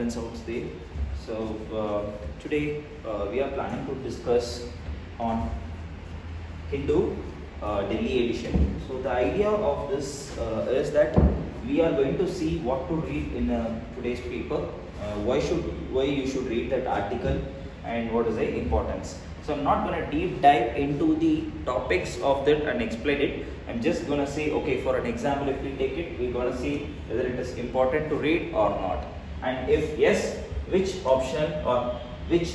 aspirants out there. So today we are planning to discuss on Hindu Delhi edition. So the idea of this is that we are going to see what to read in today's paper, why you should read that article, and what is the importance. So I'm not going to deep dive into the topics of that and explain it. I'm just going to say, okay, for an example, if we take it, we're going to see whether it is important to read or not, and if yes, which option or which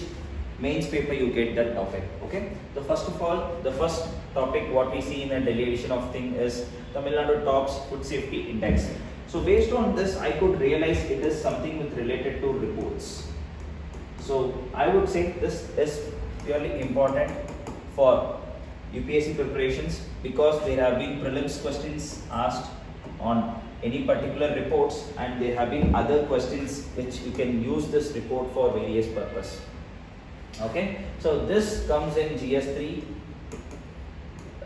mains paper you get that topic. Okay, so first of all, the first topic what we see in the Delhi edition of thing is Tamil Nadu tops food safety index. So based on this, I could realize it is something with related to reports. So I would say this is purely important for UPSC preparations because there have been prelims questions asked on any particular reports, and there have been other questions which you can use this report for various purpose. Okay, so this comes in GS3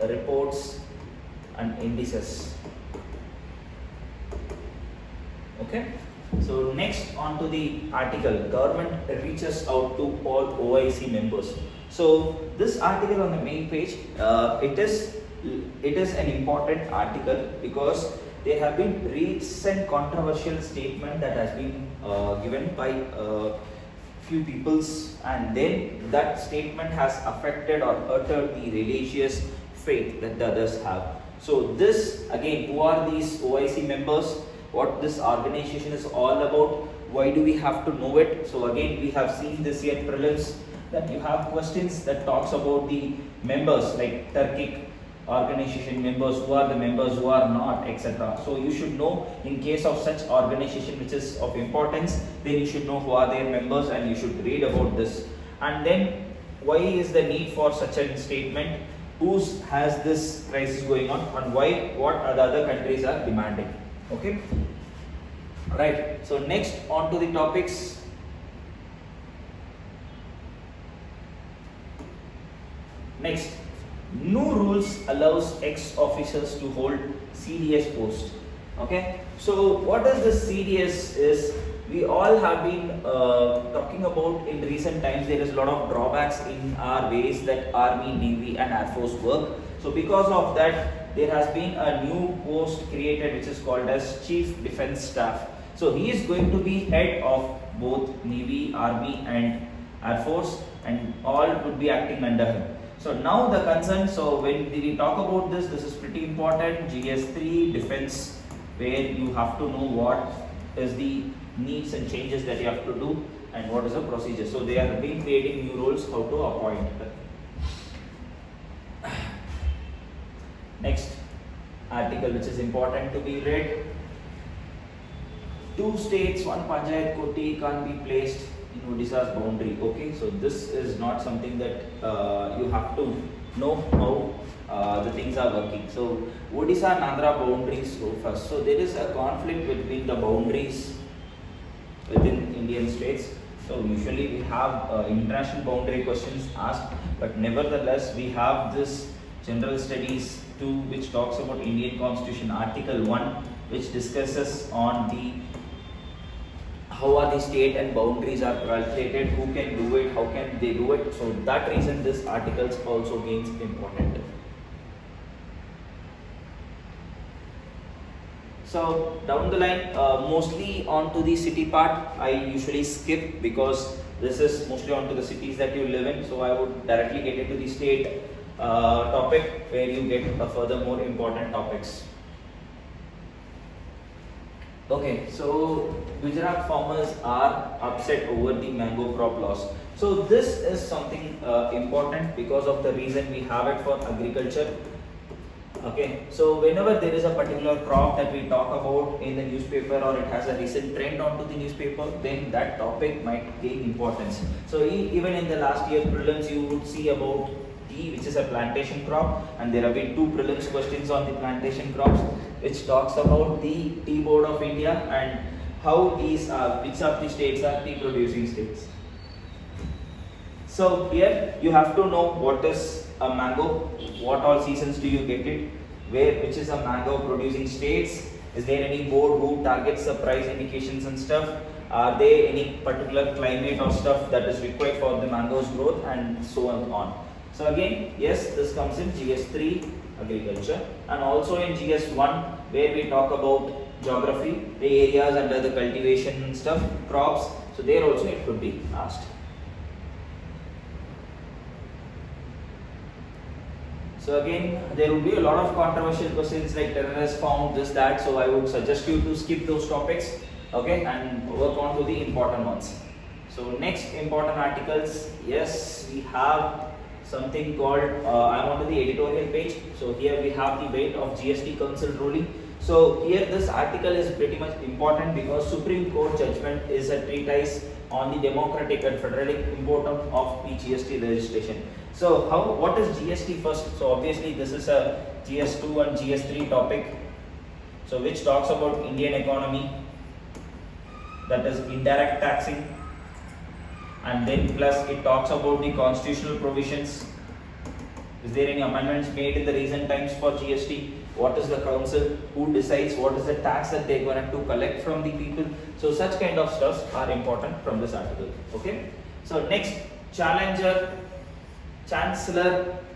reports and indices. Okay, so next on to the article, government reaches out to all OIC members. So this article on the main page, it is an important article because there have been recent controversial statement that has been given by few peoples, and then that statement has affected or uttered the religious faith that the others have. So this again, who are these OIC members? What this organization is all about? Why do we have to know it? So again, we have seen this year prelims that you have questions that talks about the members, like Turkic organization members, who are the members, who are not, etc. So you should know, in case of such organization which is of importance, then you should know who are their members and you should read about this. And then why is the need for such a statement, who has this crisis going on, and why, what are the other countries are demanding. Okay, right. So next on to the topics. Next, new rules allows ex-officers to hold CDS post. Okay, so what is this CDS is, we all have been talking about in recent times. There is a lot of drawbacks in our ways that Army, Navy and Air Force work. So because of that, there has been a new post created which is called as Chief Defence Staff. So he is going to be head of both Navy, Army and Air Force, and all would be acting under him. So now the concern, so when we talk about this, this is pretty important. GS3 defense, where you have to know what is the needs and changes that you have to do and what is the procedure. So they have been creating new rules how to appoint. Next article which is important to be read. 2 states, 1 Panchayat Koti can't be placed in Odisha's boundary. Okay, so this is not something that you have to know how the things are working. So Odisha and Andhra boundaries go first. So there is a conflict between the boundaries within Indian states. So usually we have international boundary questions asked, but nevertheless we have this general studies 2 which talks about Indian Constitution, Article 1, which discusses on the how are the state and boundaries are calculated, who can do it, how can they do it. So that reason this article also gains important. So down the line, mostly onto the city part, I usually skip because this is mostly onto the cities that you live in. So I would directly get into the state topic where you get further more important topics. Okay, so Gujarat farmers are upset over the mango crop loss. So this is something important because of the reason we have it for agriculture. Okay, so whenever there is a particular crop that we talk about in the newspaper, or it has a recent trend onto the newspaper, then that topic might gain importance. So even in the last year prelims, you would see about tea, which is a plantation crop, and there have been 2 prelims questions on the plantation crops, which talks about the Tea Board of India and how these are, which of the states are tea producing states. So here you have to know what is a mango, what all seasons do you get it, which is a mango producing states, is there any board who targets the price indications and stuff, Are there any particular climate or stuff that is required for the mangoes growth, and so on. So again, yes, this comes in GS3 agriculture, and also in GS1 where we talk about geography, the areas under the cultivation stuff, crops. So there also it could be asked. So again, there would be a lot of controversial questions like terrorists found, this, that. So I would suggest you to skip those topics, okay, and work on to the important ones. So next important articles, yes, we have something called, I'm on to the editorial page. So here we have the weight of GST Council ruling. So here this article is pretty much important because Supreme Court judgment is a treatise on the democratic and federal importance of the GST legislation. So what is GST first? So obviously this is a GS2 and GS3 topic. So which talks about Indian economy, that is indirect taxing, and then plus it talks about the constitutional provisions. Is there any amendments made in the recent times for GST? What is the council? Who decides what is the tax that they are going to collect from the people? So such kind of stuffs are important from this article. Okay. So next, Chancellor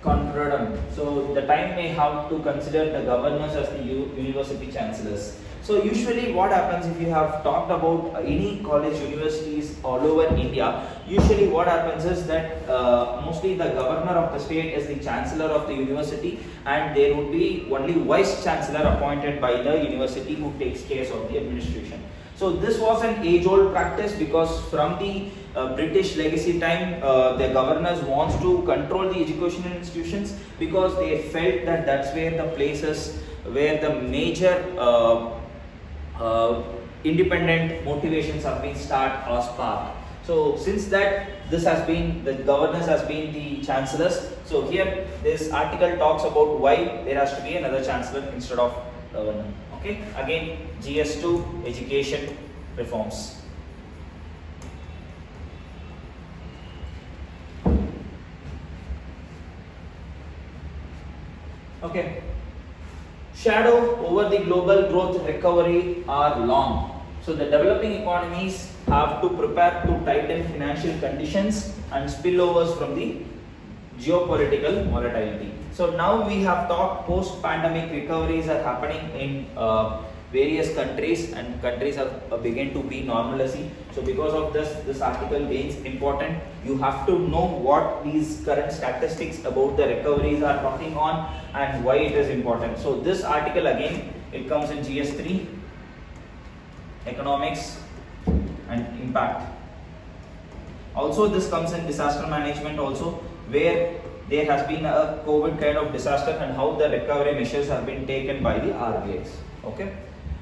Concordum. So the time may have to consider the governors as the university chancellors. So usually what happens if you have talked about any college universities all over India, usually what happens is that mostly the governor of the state is the chancellor of the university, and there would be only vice chancellor appointed by the university who takes care of the administration. So this was an age-old practice because from the British legacy time, the governors wants to control the educational institutions because they felt that that's where the places where the major independent motivations have been start or spark. So since that this has been, the governors has been the chancellors. So here this article talks about why there has to be another chancellor instead of governor. Okay, again GS2 education reforms. Okay. Shadow over the global growth recovery are long. So the developing economies have to prepare to tighten financial conditions and spillovers from the geopolitical volatility. So now we have talked post-pandemic recoveries are happening in various countries, and countries have begun to be normalcy. So because of this article gains important. You have to know what these current statistics about the recoveries are talking on and why it is important. So this article again, it comes in GS3, economics and impact. Also this comes in disaster management also, where there has been a COVID kind of disaster and how the recovery measures have been taken by the RBIs. Okay.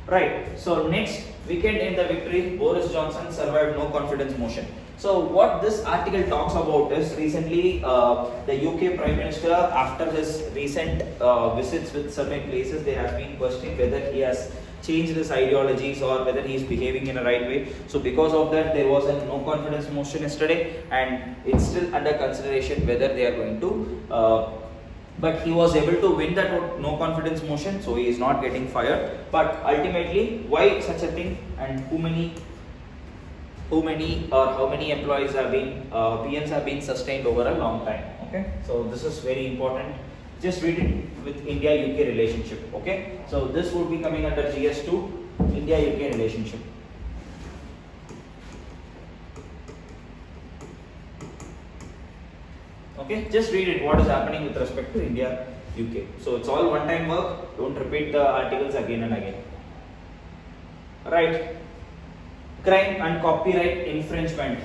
Right, so next, weekend in the victory, Boris Johnson survived no confidence motion. So what this article talks about is recently the UK Prime Minister, after his recent visits with certain places, there has been questioning whether he has changed his ideologies or whether he is behaving in a right way. So because of that, there was a no confidence motion yesterday, and it's still under consideration whether they are going to but he was able to win that no confidence motion, so he is not getting fired. But ultimately, why such a thing, and how many employees have been PNs have been sustained over a long time. Okay, so this is very important. Just read it with India-UK relationship. Okay, so this would be coming under GS2, India-UK relationship. Okay, just read it, what is happening with respect to India, UK. So it's all one time work, don't repeat the articles again and again. Right, crime and copyright infringement.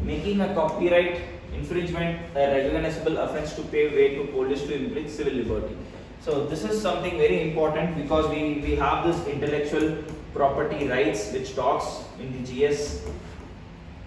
Making a copyright infringement a recognizable offence to pave way to police to infringe civil liberty. So this is something very important because we have this intellectual property rights which talks in the GS3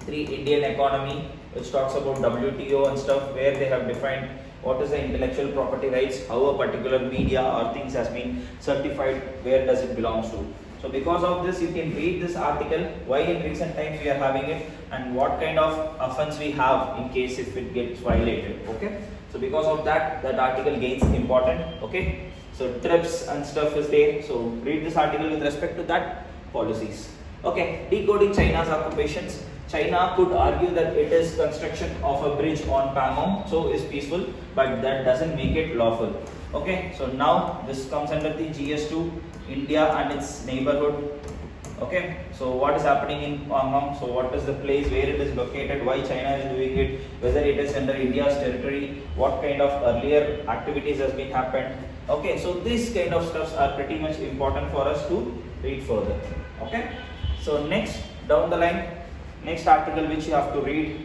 Indian economy, which talks about WTO and stuff, where they have defined what is the intellectual property rights, how a particular media or things has been certified, where does it belongs to. So because of this, you can read this article, why in recent times we are having it, and what kind of offense we have in case if it gets violated. Okay, so because of that article gains important. Okay, so trips and stuff is there, so read this article with respect to that policies. Okay, decoding China's occupations. China could argue that it is construction of a bridge on Pangong, so is peaceful, but that doesn't make it lawful. Okay, so now this comes under the GS2, India and its neighborhood. Okay, so what is happening in Pangong? So what is the place where it is located? Why China is doing it? Whether it is under India's territory? What kind of earlier activities has been happened? Okay, so these kind of stuffs are pretty much important for us to read further. Okay, so next down the line, next article which you have to read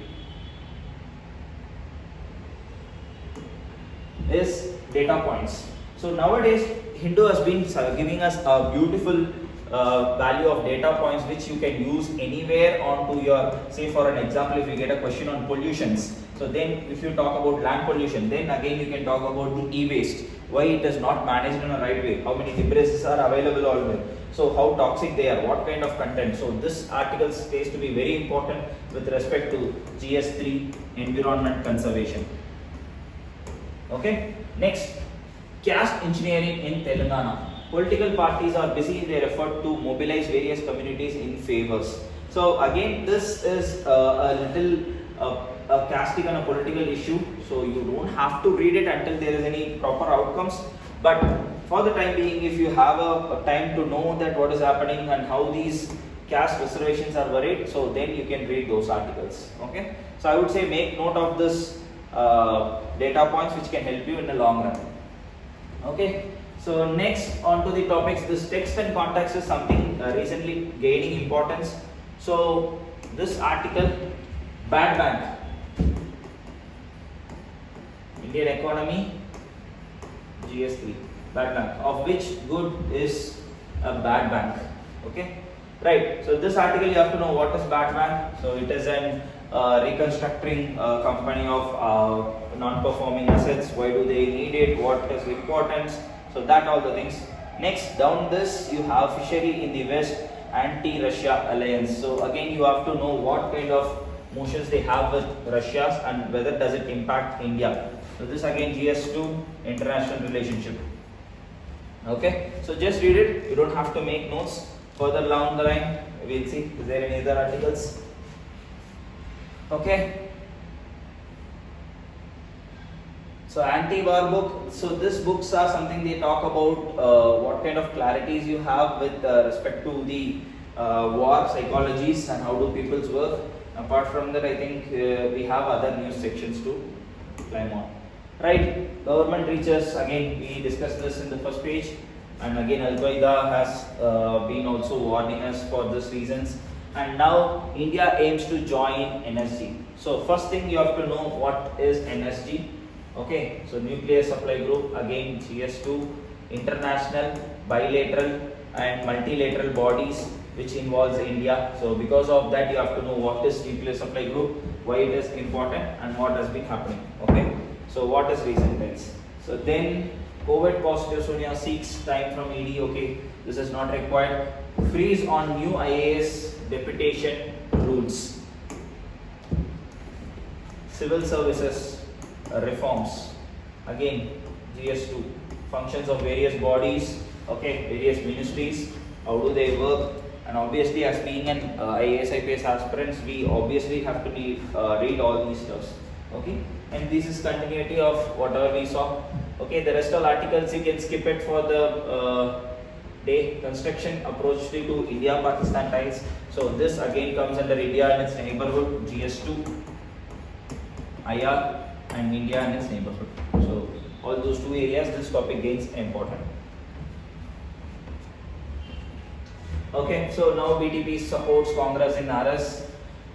is data points. So nowadays Hindu has been giving us a beautiful value of data points which you can use anywhere onto your, say for an example, if you get a question on pollutions, so then if you talk about land pollution, then again you can talk about the e-waste, why it is not managed in a right way, how many debris are available already, so how toxic they are, what kind of content. So this article stays to be very important with respect to GS3 environment conservation. Okay, next, caste engineering in Telangana. Political parties are busy in their effort to mobilize various communities in favors. So again, this is a little casting on a political issue, so you don't have to read it until there is any proper outcomes. But for the time being, if you have a time to know that what is happening and how these caste reservations are varied, so then you can read those articles. Okay, so I would say make note of this data points which can help you in the long run. Okay, so next on to the topics, this text and context is something recently gaining importance. So this article, bad bank, Indian economy, GS3, bad bank, of which good is a bad bank. Okay, right, so this article you have to know what is bad bank. So it is an reconstructing company of non-performing assets. Why do they need it? What is importance? So that all the things. Next down this you have fishery in the west, anti-Russia alliance. So again you have to know what kind of motions they have with Russia and whether does it impact India. So this again GS2, international relationship. Okay, so just read it, you don't have to make notes. Further down the line we'll see is there any other articles. Okay, so anti-war book. So these books are something they talk about what kind of clarities you have with respect to the war psychologies and how do people's work. Apart from that, I think we have other news sections to climb on. Right, government reaches, again we discussed this in the first page, and again Al-Qaeda has been also warning us for these reasons. And now India aims to join NSG. So first thing you have to know what is NSG. Okay, so nuclear supply group, again GS2, international, bilateral and multilateral bodies which involves India. So because of that you have to know what is nuclear supply group, why it is important and what has been happening. Okay, so what is recent events. So then COVID positive Sonia seeks time from ED. Okay, this is not required. Freeze on new IAS deputation rules. Civil services reforms, again GS2, functions of various bodies, okay, various ministries, how do they work, and obviously as being an IAS IPS aspirants we obviously have to read all these stuffs. Okay, and this is continuity of whatever we saw. Okay, the rest of articles you can skip it for the day. Construction approach to India-Pakistan ties. So this again comes under India and its neighborhood, GS2, IR, and India and its neighborhood. So all those two areas this topic gains important. Okay, so now BTP supports Congress in RS.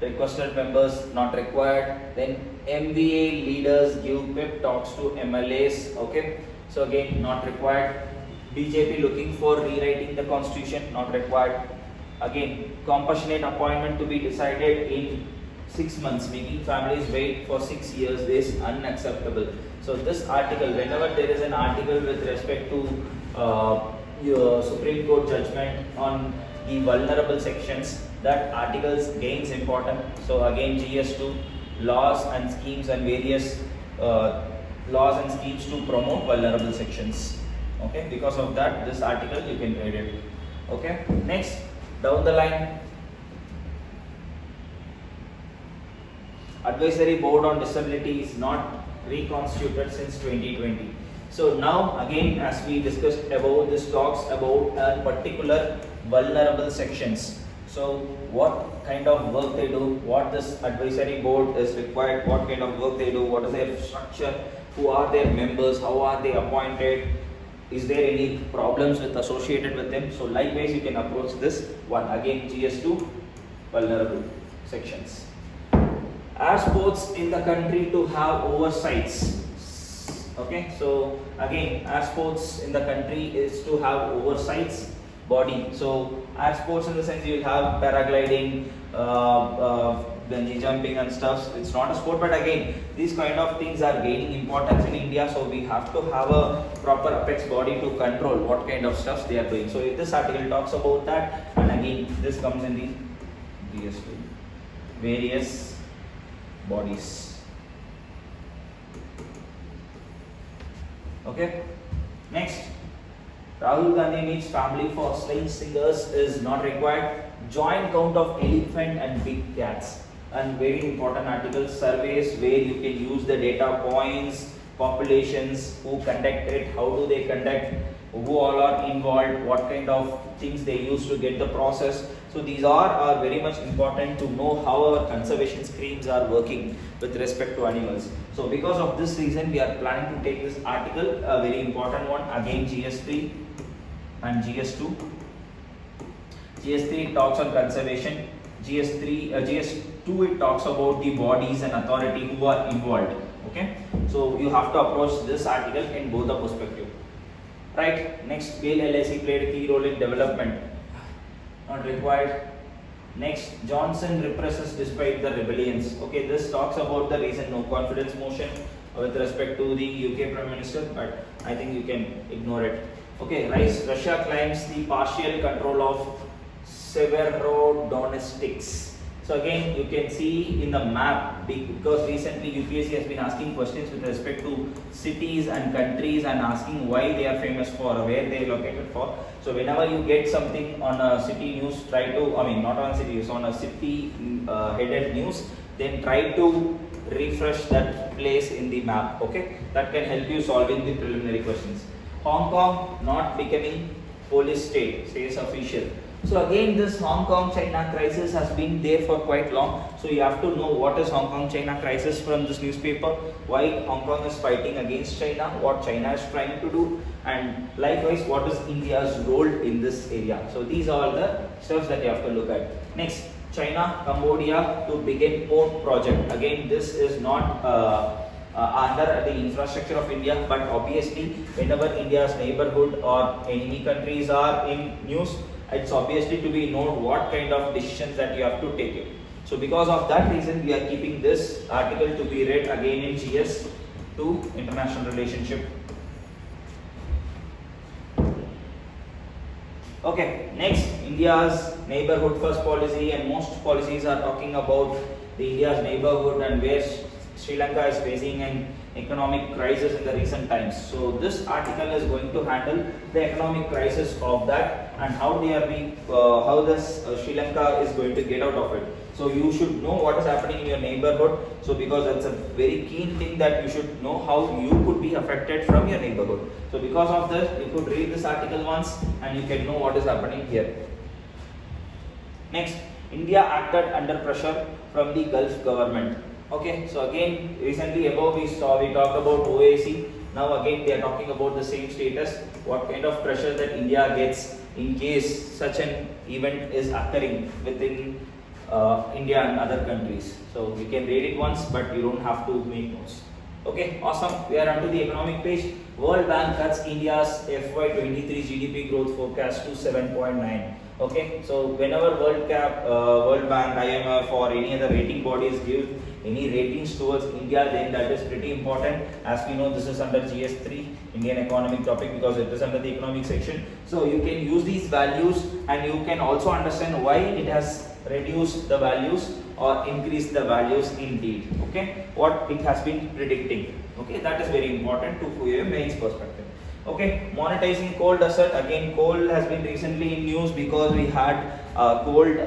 Requested members not required. Then MVA leaders give pep talks to MLAs. Okay, so again not required. BJP looking for rewriting the constitution, not required. Again, compassionate appointment to be decided in 6 months, making families wait for 6 years is unacceptable. So this article, whenever there is an article with respect to your Supreme Court judgment on the vulnerable sections, that articles gains important. So again GS2, laws and schemes and various laws and schemes to promote vulnerable sections. Okay, because of that this article you can read it. Okay, next down the line Advisory Board on Disability is not reconstituted since 2020. So now again, as we discussed above, this talks about a particular vulnerable sections. So what kind of work they do, what this advisory board is required, what kind of work they do, what is their structure, who are their members, how are they appointed, is there any problems associated with them. So likewise you can approach this one. Again, GS2 vulnerable sections. Are sports in the country to have oversights? Okay, so again, air sports in the country is to have oversights body. So air sports in the sense you will have paragliding, bungee jumping and stuff. It's not a sport, but again, these kind of things are gaining importance in India. So we have to have a proper apex body to control what kind of stuff they are doing. So if this article talks about that, and again, this comes in the GS2, various bodies. Okay, next, Rahul Gandhi meets family for slaying singers is not required. Joint count of elephant and big cats. And very important article, surveys where you can use the data points, populations, who conduct it, how do they conduct, who all are involved, what kind of things they use to get the process. So these are very much important to know how our conservation schemes are working with respect to animals. So because of this reason, we are planning to take this article, a very important one, again GS3 and GS2. GS3 talks on conservation, GS2 it talks about the bodies and authority who are involved. Okay, so you have to approach this article in both the perspective. Right, next, Gale LIC played a key role in development, not required. Next, Johnson represses despite the rebellions. Okay, this talks about the reason no confidence motion with respect to the UK Prime Minister, but I think you can ignore it. Okay, Russia claims the partial control of Severodonetsk. So again, you can see in the map, because recently UPSC has been asking questions with respect to cities and countries and asking why they are famous for, where they are located for. So whenever you get something on a city news, try to, not on city news, on a city headed news, then try to refresh that place in the map. Okay, that can help you solving the preliminary questions. Hong Kong not becoming police state, says official. So again, this Hong Kong-China crisis has been there for quite long. So you have to know what is Hong Kong-China crisis from this newspaper, why Hong Kong is fighting against China, what China is trying to do, and likewise what is India's role in this area. So these are all the stuff that you have to look at. Next, China, Cambodia to begin port project. Again, this is not under the infrastructure of India, but obviously whenever India's neighborhood or enemy countries are in news, it's obviously to be known what kind of decisions that you have to take it. So because of that reason, we are keeping this article to be read again in GS to international relationship. Okay, next, India's neighborhood first policy, and most policies are talking about the India's neighborhood and where Sri Lanka is facing an economic crisis in the recent times. So this article is going to handle the economic crisis of that and how they are being, how this Sri Lanka is going to get out of it. So you should know what is happening in your neighborhood. So because that's a very keen thing that you should know how you could be affected from your neighborhood. So because of this, you could read this article once and you can know what is happening here. Next, India acted under pressure from the Gulf government. Okay, so again, recently above we talked about OAC. Now again they are talking about the same status, what kind of pressure that India gets in case such an event is occurring within India and other countries. So you can read it once, but you don't have to make notes. Okay, awesome. We are onto the economic page. World Bank cuts India's FY23 GDP growth forecast to 7.9. Okay, so whenever World Bank, IMF or any other rating bodies give any ratings towards India, then that is pretty important. As we know, this is under GS3, Indian economic topic, because it is under the economic section. So you can use these values and you can also understand why it has reduced the values or increased the values indeed. Okay, what it has been predicting. Okay, that is very important to your mains perspective. Okay, monetizing coal desert. Again, coal has been recently in news because we had cold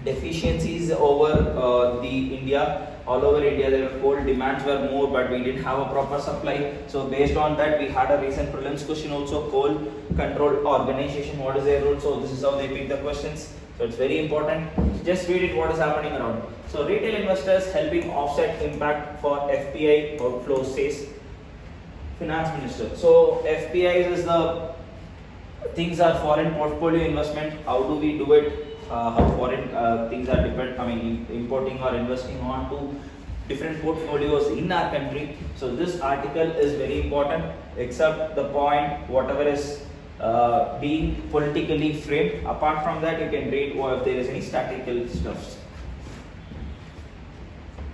deficiencies over the India. All over India there were coal, demands were more, but we didn't have a proper supply. So based on that, we had a recent prelims question also, coal control organization, what is their role? So this is how they pick the questions. So it's very important. Just read it, what is happening around. So retail investors helping offset impact for FPI outflows, says Finance Minister. So FPIs is the things are foreign portfolio investment. How do we do it? How foreign things are importing or investing on to different portfolios in our country. So this article is very important, except the point whatever is being politically framed. Apart from that, you can read if there is any statistical stuff.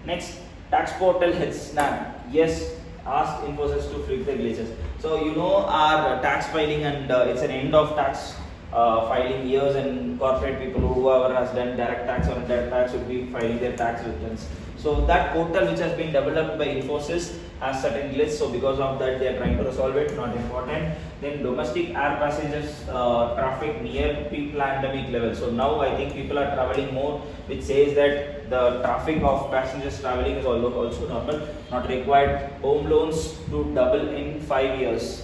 Next, tax portal hits snap. Yes, asked Infosys to flip the glitches. So you know our tax filing, and it's an end of tax filing years, and corporate people, whoever has done direct tax or indirect tax, should be filing their tax returns. So that portal which has been developed by Infosys has certain glitch. So because of that, they are trying to resolve it. Not important. Then domestic air passengers traffic near pre-pandemic level. So now I think people are traveling more, which says that the traffic of passengers traveling is also normal. Not required. Home loans to double in 5 years.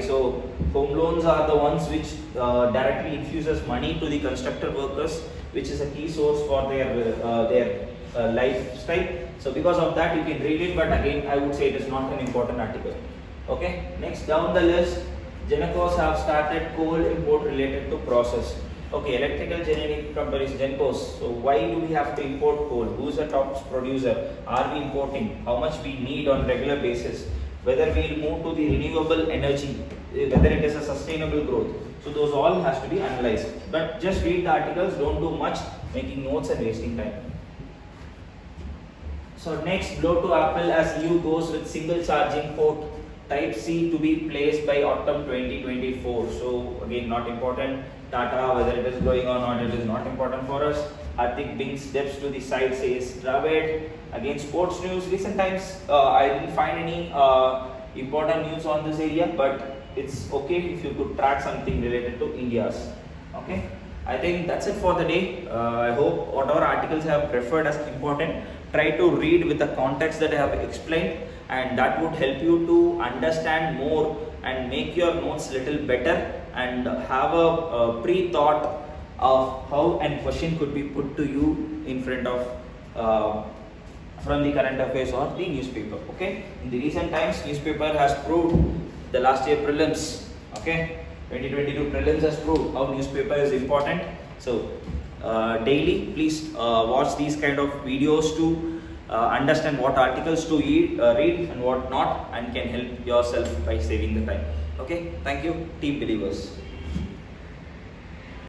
So home loans are the ones which directly infuses money to the constructor workers, which is a key source for their lifestyle. So because of that, you can read it, but again I would say it is not an important article. Okay, next down the list, Gencos have started coal import related to process. Okay, electrical generating companies, Gencos. So why do we have to import coal? Who's the top producer? Are we importing? How much we need on regular basis? Whether we will move to the renewable energy, whether it is a sustainable growth. So those all has to be analyzed. But just read the articles, don't do much making notes and wasting time. So next, blow to Apple as EU goes with single charging port Type C to be placed by autumn 2024. So again, not important. Tata, whether it is going or not, it is not important for us. Hardik brings steps to the side, says Dravid. Again, sports news. Recent times, I didn't find any important news on this area, but it's okay if you could track something related to India's. Okay, I think that's it for the day. I hope whatever articles I have preferred as important, try to read with the context that I have explained, and that would help you to understand more and make your notes little better, and have a pre-thought of how a question could be put to you in front of from the current affairs or the newspaper. Okay, in the recent times, newspaper has proved the last year prelims. Okay, 2022 prelims has proved how newspaper is important. So daily, please watch these kind of videos to understand what articles to read and what not, and can help yourself by saving the time. Okay, thank you, team believers.